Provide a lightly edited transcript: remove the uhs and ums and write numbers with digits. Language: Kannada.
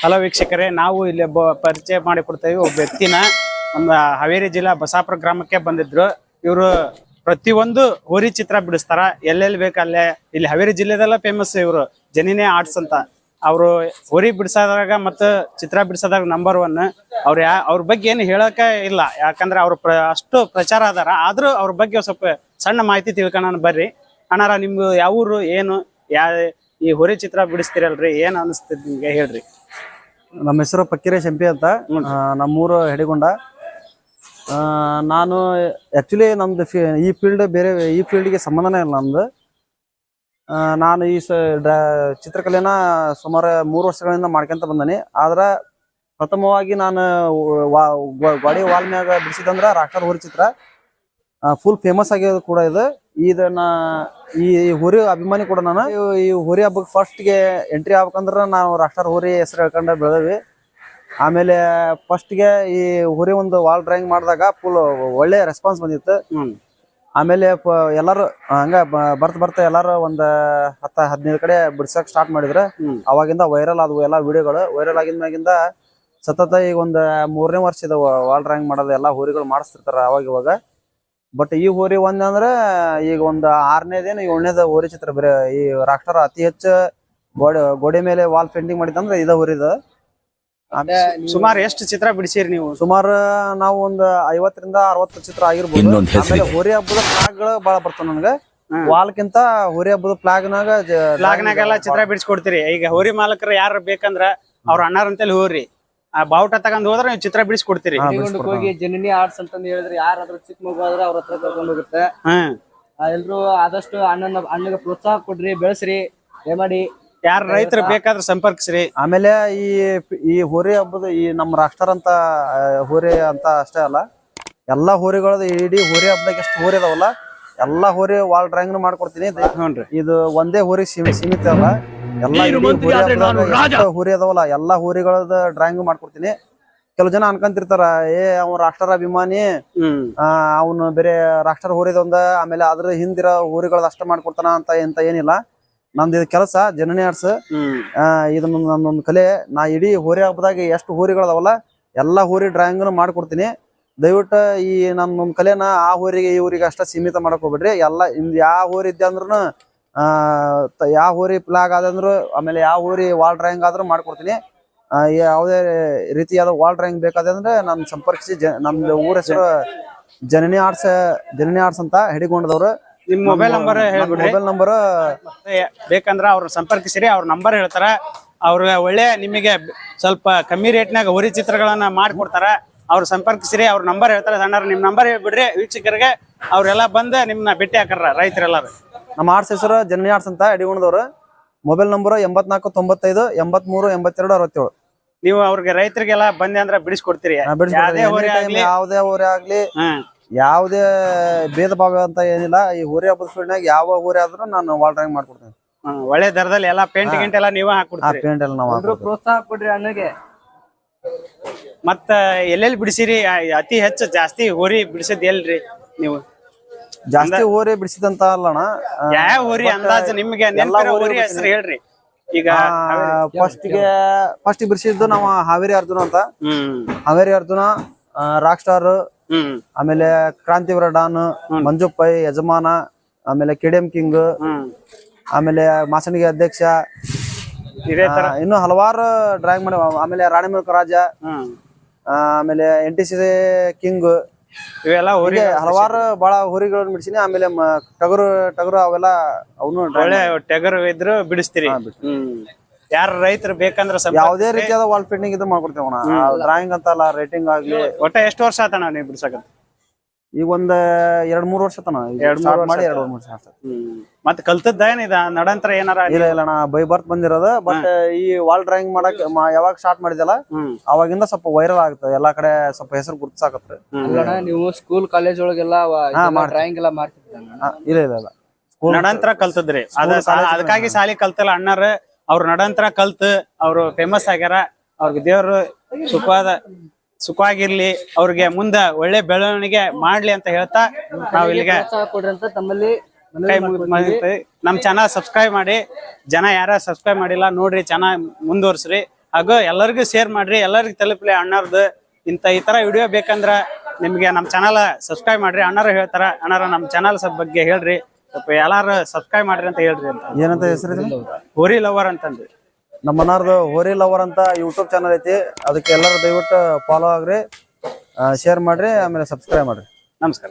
ಹಲೋ ವೀಕ್ಷಕರೇ, ನಾವು ಇಲ್ಲಿ ಪರಿಚಯ ಮಾಡಿಕೊಡ್ತೇವೆ. ಒಬ್ಬ ವ್ಯಕ್ತಿನ ನಮ್ಮ ಹಾವೇರಿ ಜಿಲ್ಲಾ ಬಸಾಪುರ ಗ್ರಾಮಕ್ಕೆ ಬಂದಿದ್ರು. ಇವರು ಪ್ರತಿಯೊಂದು ಹೋರಿ ಚಿತ್ರ ಬಿಡಿಸ್ತಾರ, ಎಲ್ಲೆಲ್ಲಿ ಬೇಕಲ್ಲೇ. ಇಲ್ಲಿ ಹಾವೇರಿ ಜಿಲ್ಲೆದೆಲ್ಲ ಫೇಮಸ್ ಇವರು ಜನಿನೇ ಆರ್ಟ್ಸ್ ಅಂತ. ಅವರು ಹೋರಿ ಬಿಡಿಸೋದಾಗ ಮತ್ತು ಚಿತ್ರ ಬಿಡಿಸೋದಾಗ ನಂಬರ್ 1. ಅವ್ರ ಬಗ್ಗೆ ಏನು ಹೇಳಕ ಇಲ್ಲ, ಯಾಕಂದ್ರೆ ಅವ್ರು ಅಷ್ಟು ಪ್ರಚಾರ ಅದಾರ. ಆದ್ರೂ ಅವ್ರ ಬಗ್ಗೆ ಸ್ವಲ್ಪ ಸಣ್ಣ ಮಾಹಿತಿ ತಿಳ್ಕೊಳ್ಳೋಣ ಬರ್ರಿ. ಅಣ್ಣಾರ, ನಿಮ್ದು ಯಾವ ಊರು, ಏನು ಈ ಹೋರಿ ಚಿತ್ರ ಬಿಡಿಸ್ತೀರಲ್ರಿ, ಏನ್ ಅನಿಸ್ತದ ನಿಮ್ಗೆ ಹೇಳ್ರಿ. ನಮ್ಮ ಹೆಸರು ಪಕ್ಕಿರೇಶ್ ಎಂಪಿ ಅಂತ. ನಮ್ಮೂರು ಹೆಡಿಗೊಂಡ. ನಾನು ಆಕ್ಚುಲಿ ನಮ್ದು ಈ ಫೀಲ್ಡ್ ಬೇರೆ, ಈ ಫೀಲ್ಡ್ಗೆ ಸಂಬಂಧನೇ ಇಲ್ಲ ನಮ್ದು. ನಾನು ಈ ಚಿತ್ರಕಲೆನ ಸುಮಾರು 3 ವರ್ಷಗಳಿಂದ ಮಾಡ್ಕೊಂತ ಬಂದನಿ. ಆದ್ರ ಪ್ರಥಮವಾಗಿ ನಾನು ಗಾಡಿ ವಾಲ್ ಮ್ಯಾಗ ಬಿಡಿಸಿದಂದ್ರ ರಾಷ್ಟ್ರ ಹೋರಿ ಚಿತ್ರ ಫುಲ್ ಫೇಮಸ್ ಆಗಿರೋದು ಕೂಡ ಇದು. ಇದನ್ನ ಈ ಹೋರಿ ಅಭಿಮಾನಿ ಕೂಡ ನಾನು. ಈ ಹೋರಿ ಹಬ್ಬಕ್ಕೆ ಫಸ್ಟ್ಗೆ ಎಂಟ್ರಿ ಆಗ್ಬೇಕಂದ್ರ ನಾವು ರಾಷ್ಟ್ರ ಹೋರಿ ಹೆಸರು ಹೇಳ್ಕೊಂಡು ಬೆಳೆದ್ವಿ. ಆಮೇಲೆ ಫಸ್ಟ್ಗೆ ಈ ಹೋರಿ ಒಂದು ವಾಲ್ ಡ್ರಾಯಿಂಗ್ ಮಾಡಿದಾಗ ಫುಲ್ ಒಳ್ಳೆ ರೆಸ್ಪಾನ್ಸ್ ಬಂದಿತ್ತು. ಆಮೇಲೆ ಎಲ್ಲಾರು ಹಂಗ ಬರ್ತಾ ಎಲ್ಲಾರು ಒಂದ್ 10-15 ಕಡೆ ಬಿಡ್ಸಕ್ ಸ್ಟಾರ್ಟ್ ಮಾಡಿದ್ರೆ ಅವಾಗಿಂದ ವೈರಲ್ ಆದವು ಎಲ್ಲಾ ವಿಡಿಯೋಗಳು. ವೈರಲ್ ಆಗಿದ್ಮ್ಯಾಗಿಂದ ಸತತ ಈಗ ಒಂದ್ 3ನೇ ವರ್ಷ ಇದೆ ವಾಲ್ ಡ್ರಾಯಿಂಗ್ ಮಾಡೋದು. ಎಲ್ಲಾ ಹೋರಿಗಳು ಮಾಡಿಸ್ತಿರ್ತಾರ ಅವಾಗ ಇವಾಗ. ಬಟ್ ಈ ಹೋರಿ ಒಂದಂದ್ರೆ ಈಗ ಒಂದು 6ನೇದೇನು 7ನೇದ ಹೋರಿ ಚಿತ್ರ ಬೇರೆ. ಈ ರಾಷ್ಟ್ರ ಅತಿ ಹೆಚ್ಚು ಗೋಡೆ ಮೇಲೆ ವಾಲ್ ಪೇಂಟಿಂಗ್ ಮಾಡಿದಂದ್ರೆ ಇದ ಹೋರಿದ. ಸುಮಾರು ಎಷ್ಟು ಚಿತ್ರ ಬಿಡಿಸಿರಿ ನೀವು? ಸುಮಾರು ನಾವು ಒಂದು 50ರಿಂದ 60 ಚಿತ್ರ ಆಗಿರ್ಬೋದು. ಆಮೇಲೆ ಹೋರಿ ಹಬ್ಬದ ಫ್ಲಾಗ್ಗಳು ಬಾಳ ಬರ್ತಾವ ನನಗೆ. ವಾಲ್ಕಿಂತ ಹೋರಿ ಹಬ್ಬದ ಫ್ಲಾಗ್ನಾಗೆಲ್ಲ ಚಿತ್ರ ಬಿಡಿಸ್ಕೊಡ್ತೀರಿ. ಈಗ ಹೋರಿ ಮಾಲಕರು ಯಾರು ಬೇಕಂದ್ರ ಅವ್ರ ಅಣ್ಣಾರ್ ಅಂತೇಳಿ ಹೋರಿ ಬಾವುಟ ತಗೊಂಡ್ ಹೋದ್ರೆ ನೀವು ಚಿತ್ರ ಬಿಡಿಸ್ಕೊಡ್ತೀರಿ. ಹೋಗಿ ಜನನಿ ಆರ್ಟ್ಸ್ ಅಂತಂದು ಹೇಳಿದ್ರೆ ಯಾರಾದ್ರೂ ಚಿಕ್ಕ ಮಗು ಆದ್ರೆ ಅವ್ರ ಹತ್ರ ಕರ್ಕೊಂಡು ಹೋಗುತ್ತೆ. ಎಲ್ರು ಆದಷ್ಟು ಅಣ್ಣಗೆ ಪ್ರೋತ್ಸಾಹ ಕೊಡ್ರಿ, ಬೆಳೆಸ್ರಿ, ದಯಮಾಡಿ. ಯಾರ ರೈತರು ಬೇಕಾದ್ರೆ ಸಂಪರ್ಕಿಸ್ರಿ. ಆಮೇಲೆ ಈ ಹೋರಿ ಹಬ್ಬದ ಈ ನಮ್ಮ ರಾಷ್ಟ್ರ ಅಂತ ಹೋರಿ ಅಂತ ಅಷ್ಟೇ ಅಲ್ಲ, ಎಲ್ಲಾ ಹೋರಿಗಳದ ಇಡೀ ಹೋರಿ ಹಬ್ಬದಾಗ ಎಷ್ಟು ಹೋರಿ ಅದಾವಲ್ಲ ಎಲ್ಲಾ ಹೋರಿ ವಾಲ್ ಡ್ರಾಯಿಂಗ್ ಮಾಡ್ಕೊಡ್ತೀನಿ. ಇದು ಒಂದೇ ಹೋರಿ ಸೀಮಿತ ಅಲ್ಲ, ಎಲ್ಲಾ ಹೋರಿ ಅದಾವಲ್ಲ ಎಲ್ಲಾ ಹೋರಿಗಳದ ಡ್ರಾಯಿಂಗ್ ಮಾಡ್ಕೊಡ್ತೀನಿ. ಕೆಲವು ಜನ ಅನ್ಕಂತಿರ್ತಾರ, ಅವ್ ರಾಷ್ಟ್ರ ಅಭಿಮಾನಿ, ಅವನು ಬೇರೆ ರಾಷ್ಟ್ರ ಹೋರಿದೊಂದ ಆಮೇಲೆ ಅದ್ರ ಹಿಂದಿರೋ ಹೋರಿಗಳದ ಅಷ್ಟ ಮಾಡ್ಕೊಡ್ತಾನ ಅಂತ ಏನಿಲ್ಲ. ನಂದು ಇದು ಕೆಲಸ ಜನನಿ ಆರ್ಟ್ಸ್. ಇದು ನನ್ನೊಂದು ಕಲೆ. ನಾ ಇಡೀ ಹೋರಿ ಹಬ್ಬದಾಗ ಎಷ್ಟು ಹೋರಿಗಳದಾವಲ್ಲ ಎಲ್ಲಾ ಹೋರಿ ಡ್ರಾಯಿಂಗ್ ಮಾಡ್ಕೊಡ್ತೀನಿ. ದಯವಿಟ್ಟು ಈ ನನ್ನೊಂದು ಕಲೆನ ಆ ಹೋರಿಗೆ ಈ ಊರಿಗೆ ಅಷ್ಟ ಸೀಮಿತ ಮಾಡಕ್ ಹೋಗ್ಬಿಡ್ರಿ. ಎಲ್ಲಾ ಯಾವ ಹೋರಿ ಇದ್ದೆ ಅಂದ್ರೂ, ಯಾವ ಹೋರಿ ಫ್ಲಾಗ್ ಆದಂದ್ರು, ಆಮೇಲೆ ಯಾವ ಹೋರಿ ವಾಲ್ ಡ್ರಾಯಿಂಗ್ ಆದ್ರೂ ಮಾಡ್ಕೊಡ್ತೀನಿ. ಯಾವುದೇ ರೀತಿಯಾದ ವಾಲ್ ಡ್ರಾಯಿಂಗ್ ಬೇಕಾದ್ರೆ ನಾನು ಸಂಪರ್ಕಿಸಿ. ನಮ್ದು ಊರ ಹೆಸರು ಜನನಿ ಆರ್ಟ್ಸ್ ಅಂತ ಹೆಡಿಗೊಂಡದವ್ರು. ನಿಮ್ ಮೊಬೈಲ್ ನಂಬರ್ ಮೊಬೈಲ್ ನಂಬರ್ ಬೇಕಂದ್ರ ಅವ್ರ ಸಂಪರ್ಕಿಸಿರಿ. ಅವ್ರ ನಂಬರ್ ಹೇಳ್ತಾರ. ಅವ್ರ ಒಳ್ಳೆ ನಿಮಗೆ ಸ್ವಲ್ಪ ಕಮ್ಮಿ ರೇಟ್ನಾಗ ಹೋರಿ ಚಿತ್ರಗಳನ್ನ ಮಾಡ್ಕೊಡ್ತಾರ. ಅವ್ರು ಸಂಪರ್ಕಿಸಿರಿ. ಅವ್ರ ನಂಬರ್ ಹೇಳ್ತಾರೆ. ಸಣ್ಣ ನಿಮ್ ನಂಬರ್ ಹೇಳ್ಬಿಡ್ರಿ ವೀಕ್ಷಕರಿಗೆ. ಅವ್ರೆಲ್ಲಾ ಬಂದ ನಿಮ್ನ ಭೇಟಿ ಹಾಕರ ರೈತರೆಲ್ಲಾರು. ನಮ್ಮ ಆರ್ಟ್ಸ್ ಹೆಸರು ಜನನಿ ಆರ್ಟ್ಸ್ ಅಂತ ಹೆಡಿಗೊಂಡದವ್ರು. Mobile number 84 95 83 82 67. ನೀವು ಅವ್ರಿಗೆ ರೈತರಿಗೆಲ್ಲ ಬಂದೆ ಅಂದ್ರ ಬಿಡಿಸ್ಕೊಡ್ತೀರಿ. ಯಾವುದೇ ಹೋರಿ ಆಗ್ಲಿ, ಯಾವುದೇ ಭೇದ ಭಾವ ಅಂತ ಏನಿಲ್ಲ. ಈ ಹೋರಿ ಹಬ್ಬದ ಫೀಲ್ಡ್ನಾಗ ಯಾವ ಹೋರಿ ಆದ್ರೂ ನಾನು ವಾಲ್ ಡ್ರಾಯಿಂಗ್ ಮಾಡ್ಕೊಡ್ತೇನೆ. ಒಳ್ಳೆ ದರದಲ್ಲಿ ಎಲ್ಲಾ ಪೇಂಟ್ ಗಿಂಟ್ ಎಲ್ಲ ನೀವೇ ಹಾಕೊಡ್ತೀರಿ. ಪೇಂಟ್ ಎಲ್ಲ ನಾವು ಪ್ರೋತ್ಸಾಹ ಕೊಡ್ರಿ ಅಣ್ಣಗೆ. ಮತ್ತ ಎಲ್ಲೆಲ್ಲಿ ಬಿಡಿಸಿರಿ? ಅತಿ ಹೆಚ್ಚು ಜಾಸ್ತಿ ಹೋರಿ ಬಿಡಿಸಿದ್ ಎಲ್ರಿ ನೀವು? ಜಾಸ್ತಿ ಹೋರಿ ಬಿಡಿಸಿದಂತ ಅಲ್ಲಣ್ಣ. ಯಾವ ಹೋರಿ ಅಂದಾಜು ನಿಮ್ಗೆ ಹೋರಿ ಹೆಸರು ಹೇಳ್ರಿ. ಈಗ ಫಸ್ಟ್ ಬಿಡಿಸಿದ್ದು ನಾವು ಹಾವೇರಿ ಅರ್ಜುನ ಅಂತ. ಹಾವೇರಿ ಅರ್ಜುನ, ರಾಕ್ ಸ್ಟಾರ್, ಆಮೇಲೆ ಕ್ರಾಂತಿವೀರ ಡಾನ್, ಮಂಜು ಪೈ, ಯಜಮಾನ, ಆಮೇಲೆ ಕೆಡಿಎಂ ಕಿಂಗ್, ಆಮೇಲೆ ಮಾಸಣಿಗೆ ಅಧ್ಯಕ್ಷ, ಇನ್ನು ಹಲವಾರು ಡ್ರಾಯಿಂಗ್ ಮಾಡಿ. ಆಮೇಲೆ ರಾಣಿಮುಲ್ಕ ರಾಜ, ಆಮೇಲೆ NTC ಕಿಂಗ್, ಇವೆಲ್ಲ ಹೋರಿ ಹಲವಾರು ಬಹಳ ಹೋರಿಗಳನ್ನ ಬಿಡಿಸಿನಿ. ಆಮೇಲೆ ಟಗರು ಅವೆಲ್ಲ ಅವನು ಒಳ್ಳೆ ಟಗರು ಇದ್ರು ಬಿಡಿಸ್ತೀರಿ. ಯಾರ ರೈತರು ಬೇಕಂದ್ರ ಯಾವುದೇ ರೀತಿಯಾದ ವಾಲ್ ಪೇಂಟಿಂಗ್ ಇದ್ರು ಮಾಡ್ಕೊಡ್ತೇವಣ್ಣ. ಡ್ರಾಯಿಂಗ್ ಅಂತ ಅಲ್ಲ, ರೇಟಿಂಗ್ ಆಗ್ಲಿ. ಒಟ್ಟ ಎಷ್ಟು ವರ್ಷ ಆತಣ್ಣ ನೀವು ಬಿಡ್ಸಕ? ಈಗ ಒಂದ್ 2-3 ವರ್ಷ ತನ ಮಾಡಿ 2-3 ವರ್ಷ ಆತ. ಮತ್ ಕಲ್ತದ್ದ ಏನಿದ ನಡಂತರ ಏನಾರ? ಇಲ್ಲ ಬೈ ಬರ್ತ್ ಬಂದಿರೋದು. ಬಟ್ ಈ ವಾಲ್ ಡ್ರಾಯಿಂಗ್ ಮಾಡಕ್ ಯಾವಾಗ ಸ್ಟಾರ್ಟ್ ಮಾಡಿದಲ್ಲ ಅವಾಗಿಂದ ಸ್ವಲ್ಪ ವೈರಲ್ ಆಗುತ್ತೆ. ಎಲ್ಲಾ ಕಡೆ ಸ್ವಲ್ಪ ಹೆಸರು ಗುರ್ತಿಸಾಕತ್ರಿ. ನೀವು ಸ್ಕೂಲ್ ಕಾಲೇಜ್ ಒಳಗೆಲ್ಲ ಡ್ರಾಯಿಂಗ್ ಎಲ್ಲ ಮಾಡ್ತಿದ್ದ? ಇಲ್ಲ ನಡಂತರ ಕಲ್ತದ್ರಿ. ಅದಕ್ಕಾಗಿ ಸಾಲಿ ಕಲ್ತಲ್ಲ ಅಣ್ಣಾರ. ಅವ್ರ ನಡಂತರ ಕಲ್ತ್ ಅವ್ರು ಫೇಮಸ್ ಆಗ್ಯಾರ. ಅವ್ರಿಗೆ ದೇವ್ರು ಸುಖವಾಗಿರ್ಲಿ, ಅವ್ರಿಗೆ ಮುಂದ ಒಳ್ಳೆ ಬೆಳವಣಿಗೆ ಮಾಡ್ಲಿ ಅಂತ ಹೇಳ್ತಾ ನಾವ್ ಇಲ್ಲಿಗೆ ಕೈ ಮುಗಿದ್ವಿ. ನಮ್ ಚಾನಲ್ ಸಬ್ಸ್ಕ್ರೈಬ್ ಮಾಡಿ. ಜನ ಯಾರ ಸಬ್ಸ್ಕ್ರೈಬ್ ಮಾಡಿಲ್ಲ ನೋಡ್ರಿ, ಚೆನ್ನಾಗ್ ಮುಂದುವರ್ಸ್ರಿ. ಹಾಗೂ ಎಲ್ಲರಿಗೂ ಶೇರ್ ಮಾಡ್ರಿ, ಎಲ್ಲರಿಗೂ ತಲುಪಲಿ ಅಣ್ಣಾರ್ದು. ಈ ತರ ವಿಡಿಯೋ ಬೇಕಂದ್ರ ನಿಮ್ಗೆ ನಮ್ಮ ಚಾನಲ್ ಸಬ್ಸ್ಕ್ರೈಬ್ ಮಾಡ್ರಿ. ಅಣ್ಣಾರು ಹೇಳ್ತಾರ, ಅಣ್ಣಾರ ನಮ್ಮ ಚಾನಲ್ ಬಗ್ಗೆ ಹೇಳ್ರಿ, ಸ್ವಲ್ಪ ಎಲ್ಲಾರು ಸಬ್ಸ್ಕ್ರೈಬ್ ಮಾಡ್ರಿ ಅಂತ ಹೇಳ್ರಿ ಅಂತ. ಏನಂತ ಹೆಸರು? ಹೋರಿ ಲವರ್ ಅಂತಂದ್ರಿ. ನಮ್ಮ ಮನಾರ್ದು ಹೋರಿ ಲವರ್ ಅಂತ ಯೂಟ್ಯೂಬ್ ಚಾನಲ್ ಐತಿ, ಅದಕ್ಕೆ ಎಲ್ಲರೂ ದಯವಿಟ್ಟು ಫಾಲೋ ಆಗ್ರಿ, ಶೇರ್ ಮಾಡ್ರಿ, ಆಮೇಲೆ ಸಬ್ಸ್ಕ್ರೈಬ್ ಮಾಡ್ರಿ. ನಮಸ್ಕಾರ.